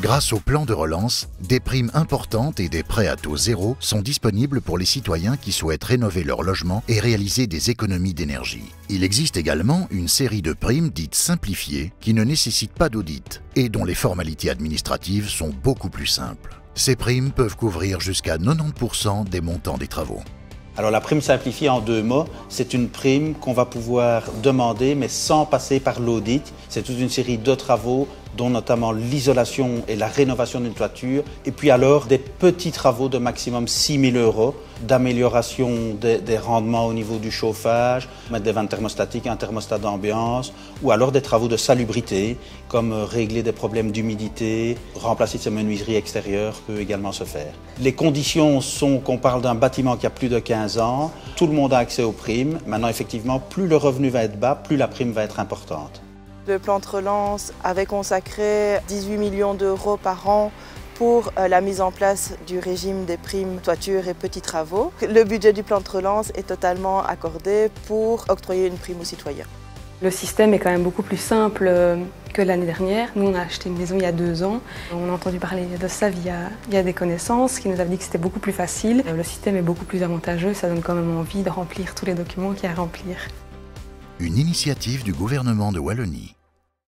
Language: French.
Grâce au plan de relance, des primes importantes et des prêts à taux zéro sont disponibles pour les citoyens qui souhaitent rénover leur logement et réaliser des économies d'énergie. Il existe également une série de primes dites simplifiées qui ne nécessitent pas d'audit et dont les formalités administratives sont beaucoup plus simples. Ces primes peuvent couvrir jusqu'à 90% des montants des travaux. Alors la prime simplifiée, en 2 mots, c'est une prime qu'on va pouvoir demander mais sans passer par l'audit. C'est toute une série de travaux dont notamment l'isolation et la rénovation d'une toiture et puis alors des petits travaux de maximum 6 000 € d'amélioration des rendements au niveau du chauffage, mettre des vannes thermostatiques, un thermostat d'ambiance ou alors des travaux de salubrité comme régler des problèmes d'humidité, remplacer ces menuiseries extérieures peut également se faire. Les conditions sont qu'on parle d'un bâtiment qui a plus de 15 ans, tout le monde a accès aux primes. Maintenant effectivement, plus le revenu va être bas, plus la prime va être importante. Le plan de relance avait consacré 18 millions d'euros par an pour la mise en place du régime des primes toiture et petits travaux. Le budget du plan de relance est totalement accordé pour octroyer une prime aux citoyens. Le système est quand même beaucoup plus simple que l'année dernière. Nous, on a acheté une maison il y a 2 ans. On a entendu parler de ça via des connaissances qui nous avaient dit que c'était beaucoup plus facile. Le système est beaucoup plus avantageux, ça donne quand même envie de remplir tous les documents qu'il y a à remplir. Une initiative du gouvernement de Wallonie.